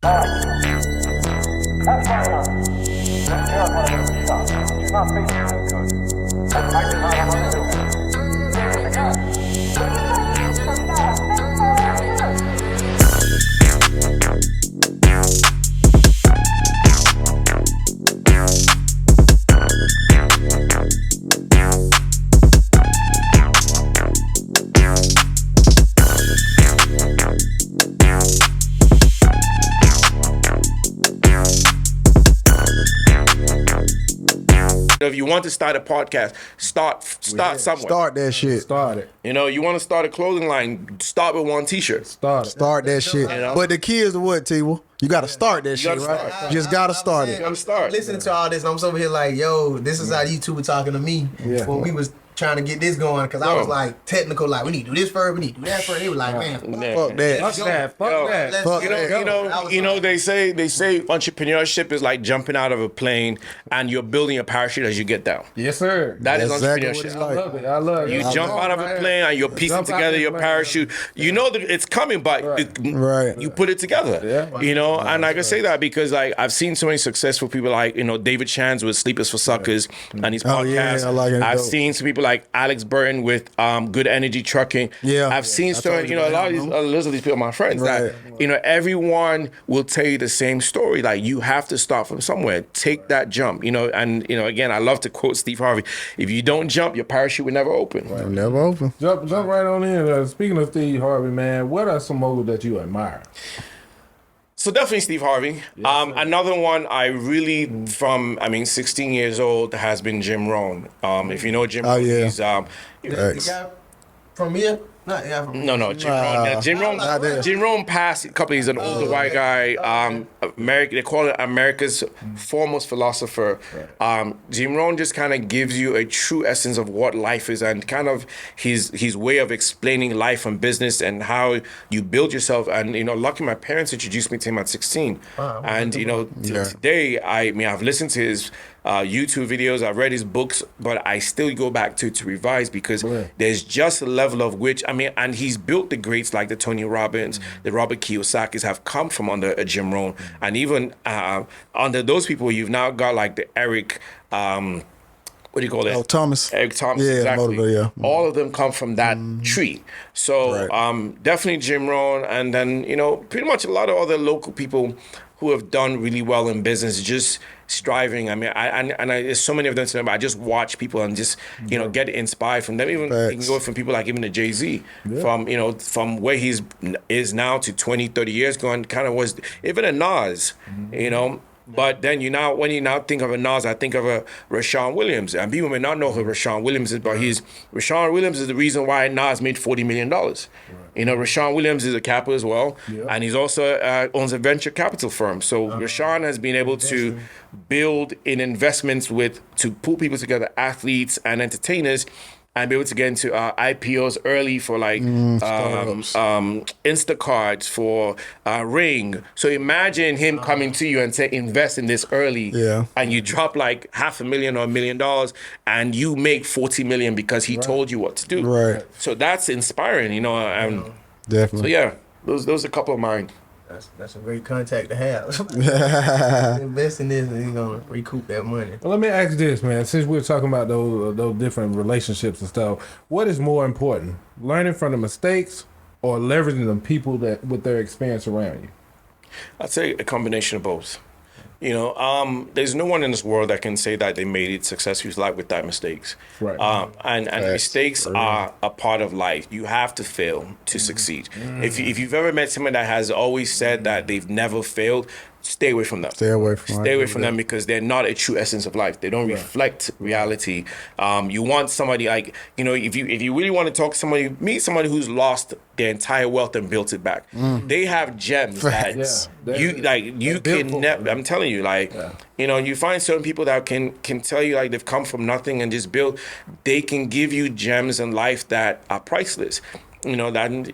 That's why you're not going to be shot. You're not facing any good. I do not want to do If you want to start a podcast, start somewhere. Start that shit. Start it. You know, you want to start a clothing line, start with one t-shirt. Start that shit. You know? But the key is what, Tiwa? You gotta start that shit, right? start. You just gotta start it. You gotta start. Listening to all this, and I'm over here like, yo, this is how you two were talking to me when we was trying to get this going, because I was like technical, like we need to do this first, we need to do that first. They were like, man, Fuck that. Fuck that. You know, they say entrepreneurship is like jumping out of a plane and you're building a parachute as you get down. Yes, sir. That is Exactly what entrepreneurship. it's I like. love it. I love it. You jump out of a plane and you're piecing Jump out together the your plane. parachute. You know that it's coming, but Right. you put it together. Yeah. You know, and I can say that because like I've seen so many successful people like, you know, David Chan's with Sleepers for Suckers and his podcast. yeah, I like it. I've Dope. seen some people like Alex Burton with Good Energy Trucking. Yeah. I've seen I certain, told you you know, a about lot of him. these, these people are my friends that, you know, everyone will tell you the same story. Like you have to start from somewhere. Take that jump, you know, and, you know, again, I love to quote Steve Harvey. If you don't jump, your parachute will never open. It'll never open. Jump right on in. Speaking of Steve Harvey, man, what are some moguls that you admire? So definitely Steve Harvey. Another one I really, from, 16 years old, has been Jim Rohn. If you know Jim Rohn, yeah. he's, the guy from here? Not the guy from no, Jim Rohn. Yeah, Jim Rohn passed a couple. He's an older white guy. They call it America's foremost philosopher. Jim Rohn just kind of gives you a true essence of what life is and kind of his way of explaining life and business and how you build yourself. And you know, lucky my parents introduced me to him at 16. And you know, today I've listened to his YouTube videos, I've read his books, but I still go back to revise because there's just a level of which, and he's built the greats like the Tony Robbins, the Robert Kiyosaki's have come from under a Jim Rohn. And even under those people, you've now got like the Eric, what do you call it? Oh, Thomas. Eric Thomas, Yeah, exactly. motivator, yeah. All of them come from that tree. So definitely Jim Rohn, and then, you know, pretty much a lot of other local people who have done really well in business, just striving. There's so many of them. But I just watch people and just, you know, get inspired from them. Even you can go from people like even the Jay-Z, from where he's is now to 20, 30 years ago, and kind of was even a Nas, you know. But then when you now think of a Nas, I think of a Rashawn Williams. And people may not know who Rashawn Williams is, but Rashawn Williams is the reason why Nas made $40 million. You know, Rashawn Williams is a capper as well. And he's also owns a venture capital firm. So Rashawn has been able to build in investments to pull people together, athletes and entertainers, and be able to get into IPOs early for like Instacarts, for Ring. So imagine him coming to you and say, invest in this early, and you drop like $500,000 or $1 million, and you make 40 million because he told you what to do. Right. So that's inspiring, you know. Definitely. So yeah, those are a couple of mine. That's a great contact to have. Invest in this and you're going to recoup that money. Well, let me ask this, man. Since we're talking about those different relationships and stuff, what is more important, learning from the mistakes or leveraging the people that with their experience around you? I'd say a combination of both. You know, there's no one in this world that can say that they made it successfully like without mistakes. Right. And mistakes are a part of life. You have to fail to succeed. If you've ever met someone that has always said that they've never failed, stay away from them. Stay away from them because they're not a true essence of life. They don't reflect reality. You want somebody like, you know, if you really want to talk to somebody, meet somebody who's lost their entire wealth and built it back. They have gems that you can never. I'm telling you, you know, you find certain people that can tell you like they've come from nothing and just built. They can give you gems in life that are priceless. You know that.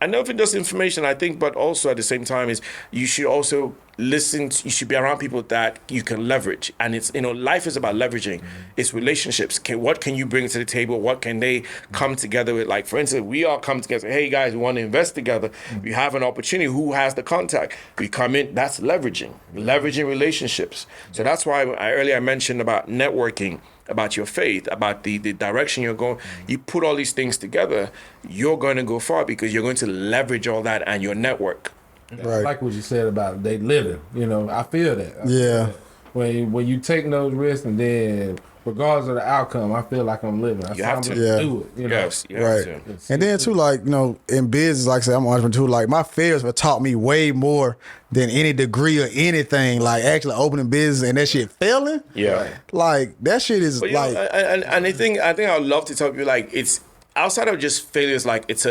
And I know if it's just information, I think, but also at the same time is you should also listen. You should be around people that you can leverage, and it's life is about leveraging. It's relationships. What can you bring to the table? What can they come together with? Like for instance, we all come together. Hey guys, we want to invest together. We have an opportunity. Who has the contact? We come in. That's leveraging relationships. So that's why earlier I mentioned about networking, about your faith, about the direction you're going. You put all these things together, you're going to go far because you're going to leverage all that and your network. Right. I like what you said about they living. I feel that. I feel that. When you take those risks and then regardless of the outcome, I feel like I'm living. You have to do it. Yes, right. And then too, like in business, like I said, I'm an entrepreneur too. Like my failures have taught me way more than any degree or anything. Like actually opening business and that shit failing. Yeah. Like that shit is but, like. And I think I'd love to tell you like it's outside of just failures. Like it's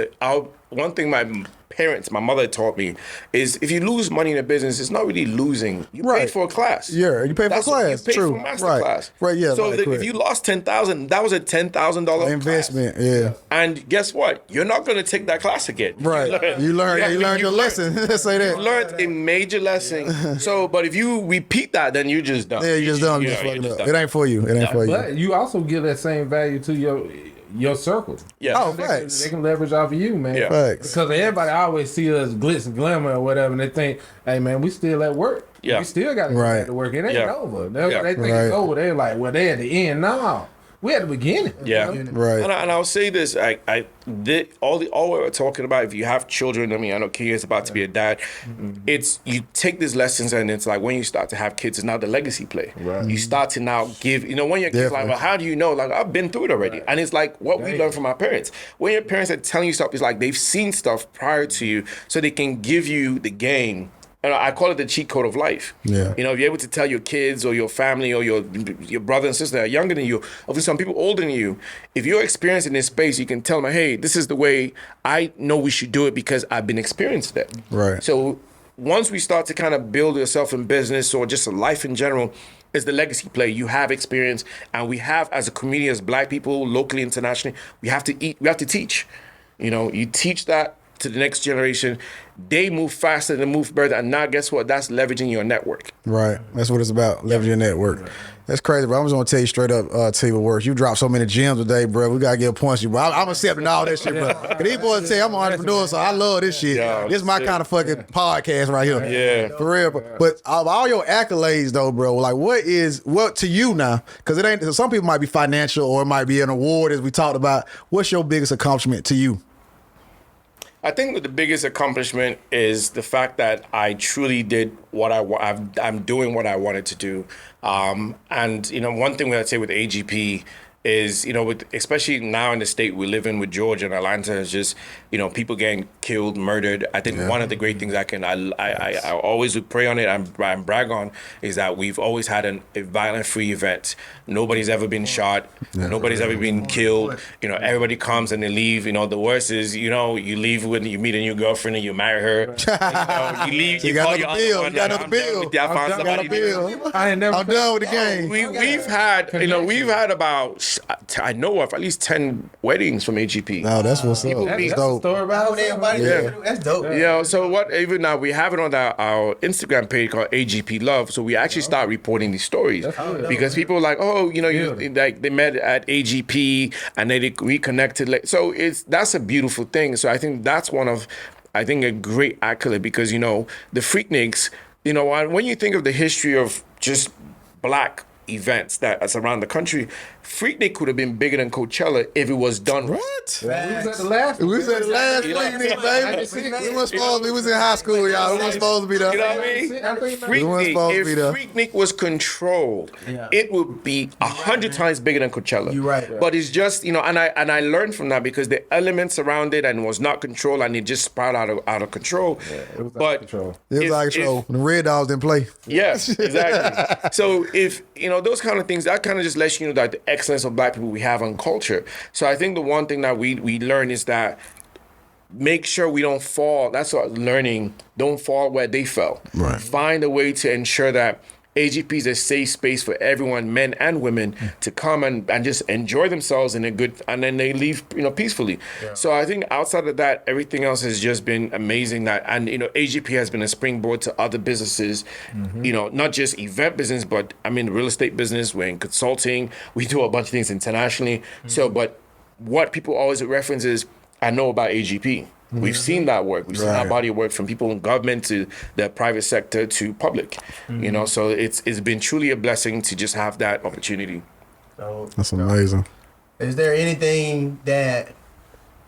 one thing my mother taught me is if you lose money in a business, it's not really losing. You paid for a class. Yeah, you paid for a class. You paid True. for a master right. class. Right. Yeah. So if you lost $10,000, that was a $10,000 investment. Class. Yeah. And guess what? You're not going to take that class again. Right. You learned your lesson. Let's say that. You learned a major lesson. So, but if you repeat that, then you're just done. Yeah, you're just done. You're just fucking up. It ain't for you. It ain't for you. But you also give that same value to your circle. Yeah. Oh, facts. They can leverage off of you, man. Yeah. Facts. Because everybody always see us glitz and glamour or whatever, and they think, hey, man, we still at work. Yeah. We still got to go back to work. It ain't over. They think it's over. They're like, well, they at the end. No. We at the beginning. Yeah. Right. And I'll say this, all we're talking about, if you have children, I know Kia is about to be a dad, it's you take these lessons and it's like when you start to have kids, it's now the legacy play. Right. You start to now give, when your kids like, well, how do you know? Like, I've been through it already. Right. And it's like what we learned from our parents. When your parents are telling you stuff, it's like they've seen stuff prior to you so they can give you the game. And I call it the cheat code of life. Yeah. If you're able to tell your kids or your family or your brother and sister that are younger than you, or some people older than you, if you're experienced in this space, you can tell them, hey, this is the way I know we should do it because I've been experienced it. Right. So once we start to kind of build yourself in business or just life in general, is the legacy play. You have experience, and we have as a community, as Black people, locally, internationally, we have to teach. You teach that to the next generation. They move faster, they move further, and now guess what? That's leveraging your network. Right. That's what it's about, leveraging your network. Right. That's crazy, bro. I'm just gonna tell you straight up, Tiwa works. You dropped so many gems today, bro. We gotta give points to you, bro. I'm accepting all that shit, bro. Cause these boys tell you I'm an entrepreneur, so I love this shit. Yeah, this is my kind of fucking podcast right here. Yeah. For real, bro. But all your accolades though, bro, like what to you now? Cause it ain't, some people might be financial or it might be an award as we talked about. What's your biggest accomplishment to you? I think that the biggest accomplishment is the fact that I truly did what I'm doing what I wanted to do. And one thing that I'd say with AGP is, especially now in the state we live in with Georgia and Atlanta, is just, people getting killed, murdered. I think one of the great things I always would pray on it and brag on is that we've always had a violent-free event. Nobody's ever been shot. Yeah. Nobody's ever been killed. Everybody comes and they leave. The worst is, you leave when you meet a new girlfriend and you marry her. You leave. You got another bill. You got another bill. I'm done with the game. We've had about, I know of at least 10 weddings from AGP. No, that's what's up. That's dope. Story about everybody. That's dope. So what? Even now we have it on our Instagram page called AGP Love. So we actually start reporting these stories because people are like, like they met at AGP and they reconnected. So that's a beautiful thing. So I think that's one of, a great accolade because the Freakniks, when you think of the history of just Black events that's around the country, Freaknik could have been bigger than Coachella if it was done right. What? We was at the last Freaknik, baby. We weren't supposed to be. We was in high school, y'all. We weren't supposed to be there. You know what I mean? If Freaknik was controlled, it would be 100 times bigger than Coachella. You're right. But it's just, and I learned from that because the elements around it and was not controlled and it just spiraled out of control. Yeah, it was out of control. It was out of control. The Red Dogs didn't play. Yes, exactly. So if, those kind of things, that kind of just lets you know that the excellence of Black people we have on culture. So I think the one thing that we learn is that make sure we don't fall. That's what learning. Don't fall where they fell. Right. Find a way to ensure that AGP is a safe space for everyone, men and women, to come and just enjoy themselves in a good, and then they leave, peacefully. Yeah. So I think outside of that, everything else has just been amazing. And AGP has been a springboard to other businesses, not just event business, but I mean, real estate business, we're in consulting, we do a bunch of things internationally. So, but what people always reference is, I know about AGP. We've seen that work. We've seen that body of work from people in government to the private sector to public. So it's been truly a blessing to just have that opportunity. So, that's amazing. Is there anything that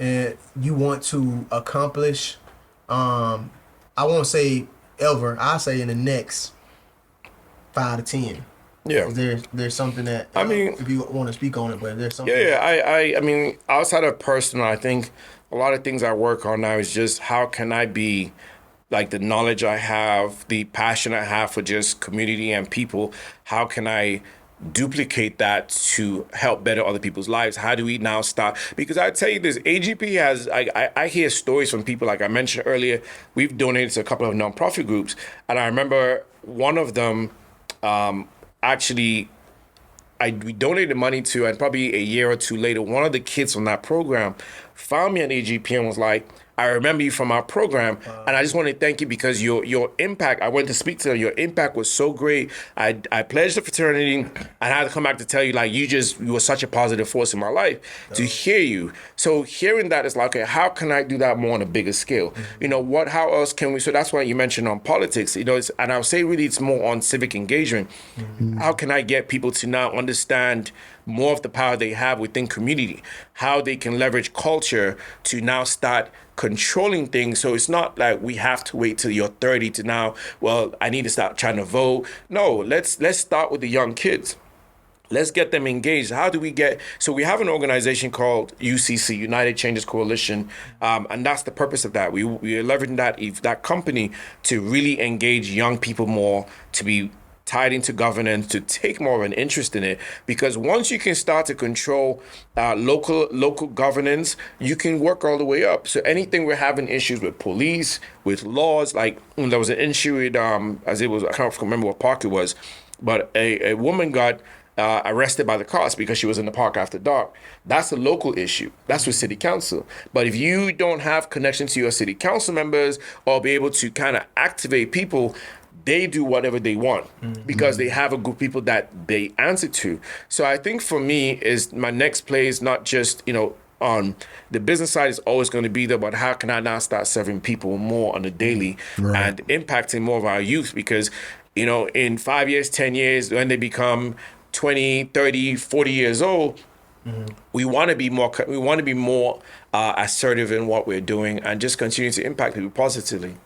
you want to accomplish? I won't say ever. I'll say in the next 5 to 10. Yeah. Is there's something that if you want to speak on it, but there's something. Yeah. I mean, outside of personal, I think a lot of things I work on now is just how can I be like the knowledge I have, the passion I have for just community and people, how can I duplicate that to help better other people's lives? How do we now start? Because I tell you this, AGP has, I hear stories from people, like I mentioned earlier, we've donated to a couple of nonprofit groups. And I remember one of them we donated money to, and probably a year or two later, one of the kids from that program found me on AGP and was like, I remember you from our program, and I just want to thank you because your impact, I went to speak to them, your impact was so great. I pledged the fraternity, and I had to come back to tell you, like, you were such a positive force in my life to hear you. So hearing that is like, okay, how can I do that more on a bigger scale? How else can we, so that's why you mentioned on politics, and I would say really it's more on civic engagement. How can I get people to now understand more of the power they have within community, how they can leverage culture to now start controlling things. So it's not like we have to wait till you're 30 to now, well, I need to start trying to vote. No, let's start with the young kids. Let's get them engaged. How do we so we have an organization called UCC, United Changes Coalition, and that's the purpose of that. We are leveraging that company to really engage young people more, to be tied into governance, to take more of an interest in it, because once you can start to control local governance, you can work all the way up. So anything we're having issues with police, with laws, like there was an issue with, I can't remember what park it was, but a woman got arrested by the cops because she was in the park after dark. That's a local issue. That's with city council. But if you don't have connection to your city council members or be able to kind of activate people, they do whatever they want because they have a group of people that they answer to. So I think for me is my next play is not just, on the business side is always going to be there, but how can I now start serving people more on a daily and impacting more of our youth? Because, in 5 years, 10 years, when they become 20, 30, 40 years old, we want to be more assertive in what we're doing and just continue to impact people positively.